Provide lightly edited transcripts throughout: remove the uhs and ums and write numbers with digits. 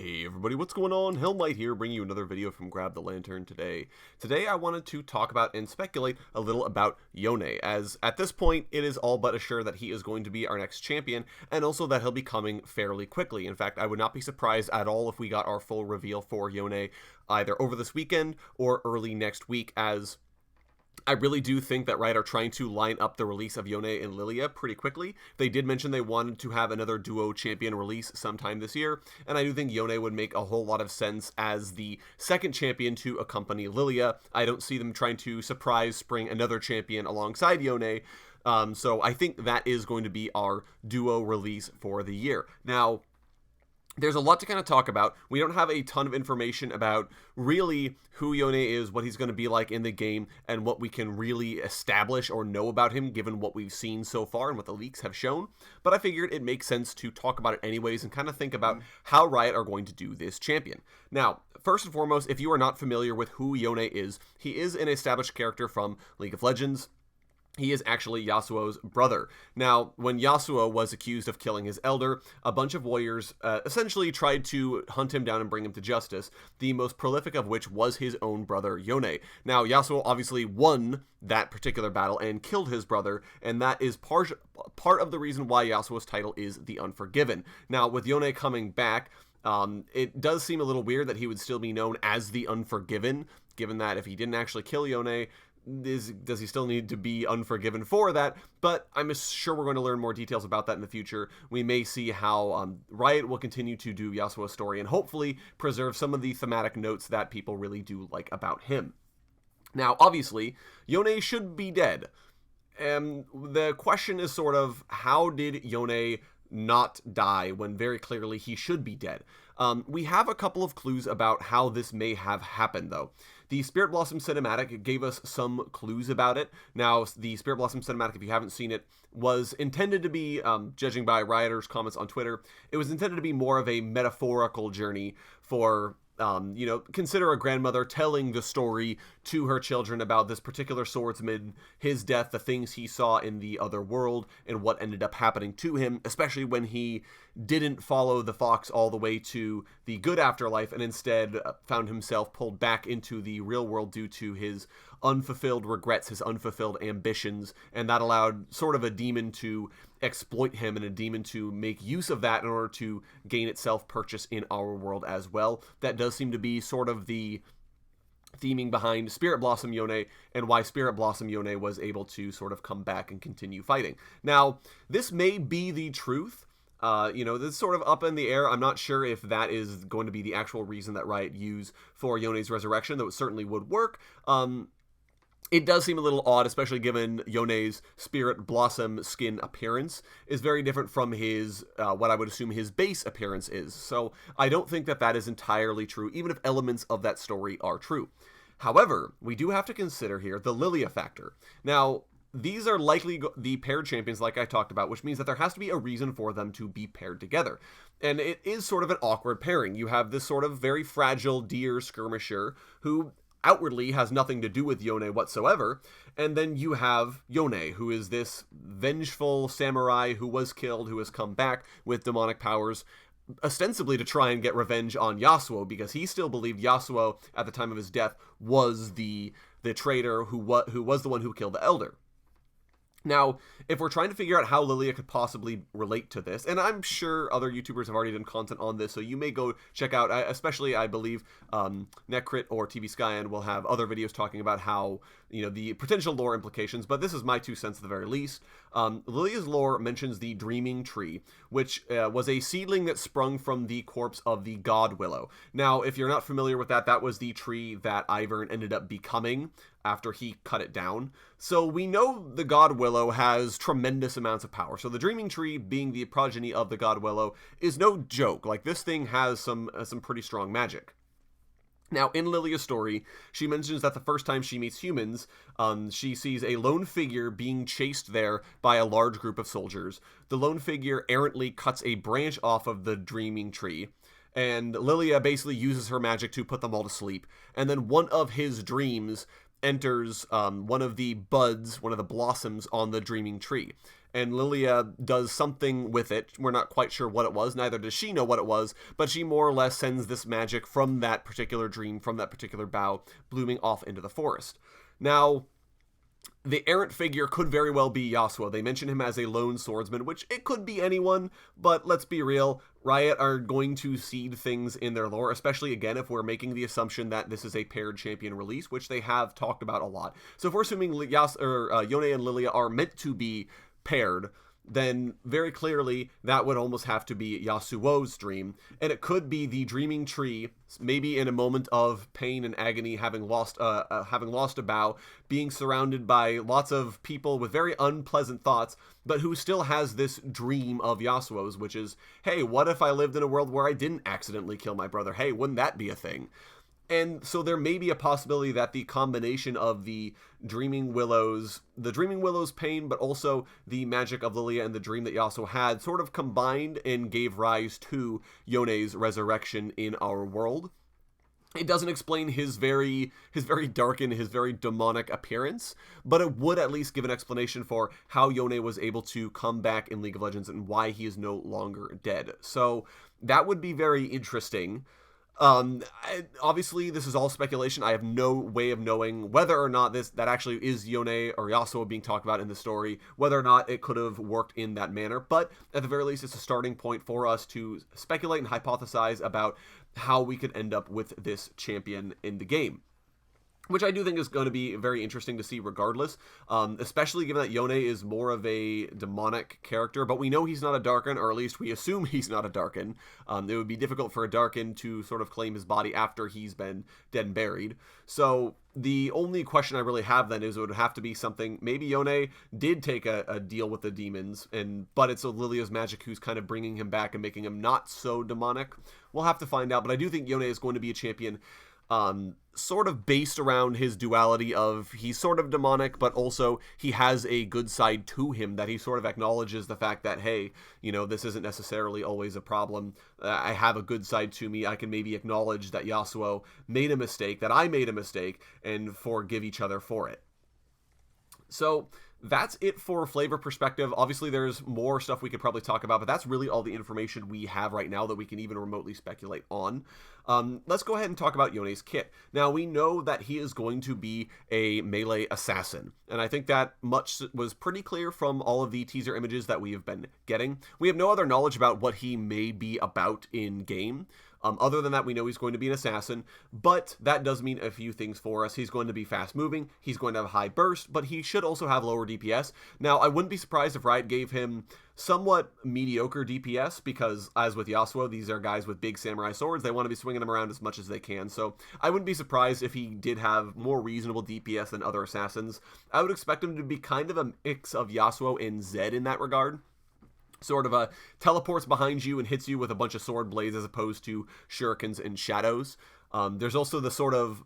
Hey everybody, what's going on? Helmite here, bringing you another video from Grab the Lantern today. Today I wanted to talk about and speculate a little about Yone, as at this point it is all but assured that he is going to be our next champion, and also that he'll be coming fairly quickly. In fact, I would not be surprised at all if we got our full reveal for Yone either over this weekend or early next week, as I really do think that Riot are trying to line up the release of Yone and Lilia pretty quickly. They did mention they wanted to have another duo champion release sometime this year, and I do think Yone would make a whole lot of sense as the second champion to accompany Lilia. I don't see them trying to surprise spring another champion alongside Yone, so I think that is going to be our duo release for the year. Now, there's a lot to kind of talk about. We don't have a ton of information about really who Yone is, what he's going to be like in the game, and what we can really establish or know about him given what we've seen so far and what the leaks have shown. But I figured it makes sense to talk about it anyways and kind of think about how Riot are going to do this champion. Now, first and foremost, if you are not familiar with who Yone is, he is an established character from League of Legends. He is actually Yasuo's brother. Now, when Yasuo was accused of killing his elder, a bunch of warriors essentially tried to hunt him down and bring him to justice, the most prolific of which was his own brother, Yone. Now, Yasuo obviously won that particular battle and killed his brother, and that is part of the reason why Yasuo's title is the Unforgiven. Now, with Yone coming back, it does seem a little weird that he would still be known as the Unforgiven, given that if he didn't actually kill Yone, does he still need to be unforgiven for that? But I'm sure we're going to learn more details about that in the future. We may see how Riot will continue to do Yasuo's story and hopefully preserve some of the thematic notes that people really do like about him. Now, obviously, Yone should be dead. And the question is sort of, how did Yone not die when very clearly he should be dead? We have a couple of clues about how this may have happened, though. The Spirit Blossom cinematic gave us some clues about it. Now, the Spirit Blossom cinematic, if you haven't seen it, was intended to be, judging by Rioters' comments on Twitter, it was intended to be more of a metaphorical journey for consider a grandmother telling the story to her children about this particular swordsman, his death, the things he saw in the other world, and what ended up happening to him, especially when he didn't follow the fox all the way to the good afterlife and instead found himself pulled back into the real world due to his unfulfilled regrets, his unfulfilled ambitions, and that allowed sort of a demon to exploit him and a demon to make use of that in order to gain itself purchase in our world as well. That does seem to be sort of the theming behind Spirit Blossom Yone and why Spirit Blossom Yone was able to sort of come back and continue fighting. Now, this may be the truth. This is sort of up in the air. I'm not sure if that is going to be the actual reason that Riot used for Yone's resurrection, though it certainly would work. It does seem a little odd, especially given Yone's Spirit Blossom skin appearance is very different from his, what I would assume his base appearance is. So I don't think that that is entirely true, even if elements of that story are true. However, we do have to consider here the Lilia factor. Now, these are likely the paired champions like I talked about, which means that there has to be a reason for them to be paired together. And it is sort of an awkward pairing. You have this sort of very fragile deer skirmisher who outwardly has nothing to do with Yone whatsoever, and then you have Yone, who is this vengeful samurai who was killed, who has come back with demonic powers, ostensibly to try and get revenge on Yasuo, because he still believed Yasuo, at the time of his death, was the traitor who was the one who killed the Elder. Now, if we're trying to figure out how Lilia could possibly relate to this, and I'm sure other YouTubers have already done content on this, so you may go check out, especially I believe Necrit or TV Skyan will have other videos talking about how, the potential lore implications, but this is my 2 cents at the very least. Lilia's lore mentions the Dreaming Tree, which was a seedling that sprung from the corpse of the God Willow. Now, if you're not familiar with that, that was the tree that Ivern ended up becoming after he cut it down. So we know the God Willow has tremendous amounts of power. So the Dreaming Tree, being the progeny of the God Willow, is no joke. Like, this thing has some pretty strong magic. Now, in Lilia's story, she mentions that the first time she meets humans, she sees a lone figure being chased there by a large group of soldiers. The lone figure errantly cuts a branch off of the Dreaming Tree, and Lilia basically uses her magic to put them all to sleep. And then one of his dreams enters one of the buds, one of the blossoms on the Dreaming Tree. and Lilia does something with it. We're not quite sure what it was, neither does she know what it was, but she more or less sends this magic from that particular dream, from that particular bough, blooming off into the forest. Now, the errant figure could very well be Yasuo. They mention him as a lone swordsman, which it could be anyone, but let's be real, Riot are going to seed things in their lore, especially, again, if we're making the assumption that this is a paired champion release, which they have talked about a lot. So if we're assuming Yone and Lilia are meant to be paired, then very clearly that would almost have to be Yasuo's dream, and it could be the dreaming tree, maybe in a moment of pain and agony, having lost a bough, being surrounded by lots of people with very unpleasant thoughts, but who still has this dream of Yasuo's, which is, hey, what if I lived in a world where I didn't accidentally kill my brother? Hey, wouldn't that be a thing? And so there may be a possibility that the combination of the Dreaming Willow's pain, but also the magic of Lilia and the dream that Yasuo had sort of combined and gave rise to Yone's resurrection in our world. It doesn't explain his very darkened, his very demonic appearance, but it would at least give an explanation for how Yone was able to come back in League of Legends and why he is no longer dead. So that would be very interesting. Obviously, this is all speculation. I have no way of knowing whether or not that actually is Yone or Yasuo being talked about in the story, whether or not it could have worked in that manner, but at the very least, it's a starting point for us to speculate and hypothesize about how we could end up with this champion in the game, which I do think is going to be very interesting to see regardless, especially given that Yone is more of a demonic character, but we know he's not a Darkin, or at least we assume he's not a Darkin. It would be difficult for a Darkin to sort of claim his body after he's been dead and buried. So the only question I really have then is it would have to be something, maybe Yone did take a deal with the demons, but it's Lilia's magic who's kind of bringing him back and making him not so demonic. We'll have to find out, but I do think Yone is going to be a champion sort of based around his duality of he's sort of demonic, but also he has a good side to him that he sort of acknowledges the fact that, hey, this isn't necessarily always a problem. I have a good side to me. I can maybe acknowledge that Yasuo made a mistake, that I made a mistake, and forgive each other for it. So that's it for flavor perspective. Obviously, there's more stuff we could probably talk about, but that's really all the information we have right now that we can even remotely speculate on. Let's go ahead and talk about Yone's kit. Now, we know that he is going to be a melee assassin, and I think that much was pretty clear from all of the teaser images that we have been getting. We have no other knowledge about what he may be about in-game. Other than that, we know he's going to be an assassin, but that does mean a few things for us. He's going to be fast-moving, he's going to have a high burst, but he should also have lower DPS. Now, I wouldn't be surprised if Riot gave him somewhat mediocre DPS, because, as with Yasuo, these are guys with big samurai swords. They want to be swinging them around as much as they can, so I wouldn't be surprised if he did have more reasonable DPS than other assassins. I would expect him to be kind of a mix of Yasuo and Zed in that regard. Sort of teleports behind you and hits you with a bunch of sword blades as opposed to shurikens and shadows. There's also the sort of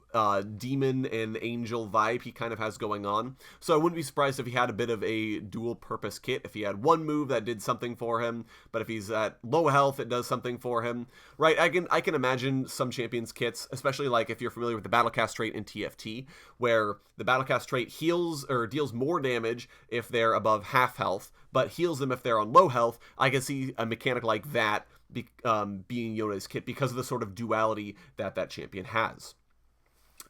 demon and angel vibe he kind of has going on. So I wouldn't be surprised if he had a bit of a dual purpose kit. If he had one move that did something for him, but if he's at low health, it does something for him. Right, I can imagine some champions kits, especially like if you're familiar with the Battlecast trait in TFT, where the Battlecast trait heals or deals more damage if they're above half health, but heals them if they're on low health. I can see a mechanic like that being Yone's kit because of the sort of duality that champion has.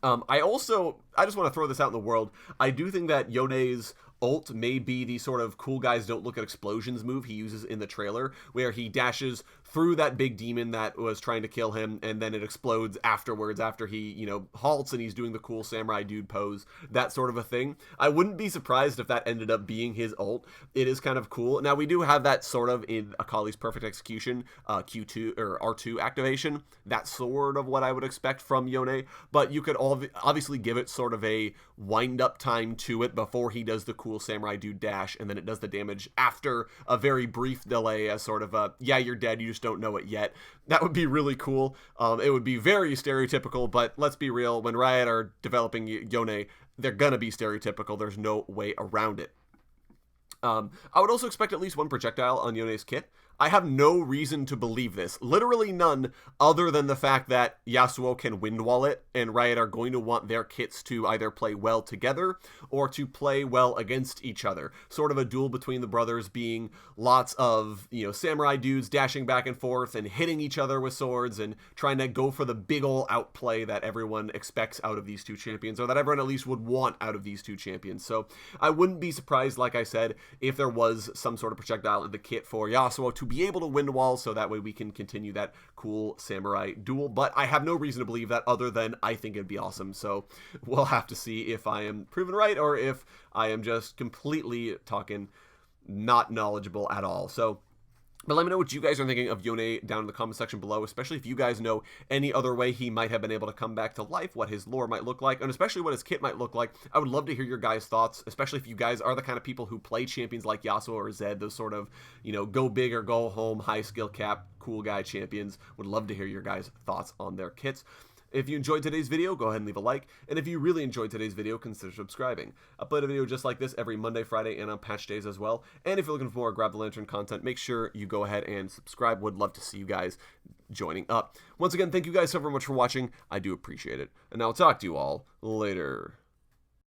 I just want to throw this out in the world. I do think that Yone's ult may be the sort of cool guys don't look at explosions move he uses in the trailer, where he dashes through that big demon that was trying to kill him, and then it explodes afterwards after he, halts and he's doing the cool samurai dude pose, that sort of a thing. I wouldn't be surprised if that ended up being his ult. It is kind of cool. Now, we do have that sort of in Akali's Perfect Execution, Q2 or R2 activation. That's sort of what I would expect from Yone, but you could obviously give it sort of a wind-up time to it before he does the cool samurai dude dash, and then it does the damage after a very brief delay as sort of a, yeah, you're dead, you just don't know it yet. That would be really cool. It would be very stereotypical, but let's be real, when Riot are developing Yone, they're gonna be stereotypical. There's no way around it. I would also expect at least one projectile on Yone's kit. I have no reason to believe this. Literally none, other than the fact that Yasuo can wind wall it, and Riot are going to want their kits to either play well together or to play well against each other. Sort of a duel between the brothers being lots of, samurai dudes dashing back and forth and hitting each other with swords and trying to go for the big ol' outplay that everyone expects out of these two champions, or that everyone at least would want out of these two champions. So I wouldn't be surprised, like I said, if there was some sort of projectile in the kit for Yasuo to be able to wind wall, so that way we can continue that cool samurai duel. But I have no reason to believe that, other than I think it'd be awesome. So we'll have to see if I am proven right or if I am just completely talking not knowledgeable at all. But let me know what you guys are thinking of Yone down in the comment section below, especially if you guys know any other way he might have been able to come back to life, what his lore might look like, and especially what his kit might look like. I would love to hear your guys' thoughts, especially if you guys are the kind of people who play champions like Yasuo or Zed, those sort of, go big or go home, high skill cap, cool guy champions. Would love to hear your guys' thoughts on their kits. If you enjoyed today's video, go ahead and leave a like, and if you really enjoyed today's video, consider subscribing. I upload a video just like this every Monday, Friday, and on patch days as well, and if you're looking for more Grab the Lantern content, make sure you go ahead and subscribe. Would love to see you guys joining up. Once again, thank you guys so very much for watching. I do appreciate it, and I'll talk to you all later.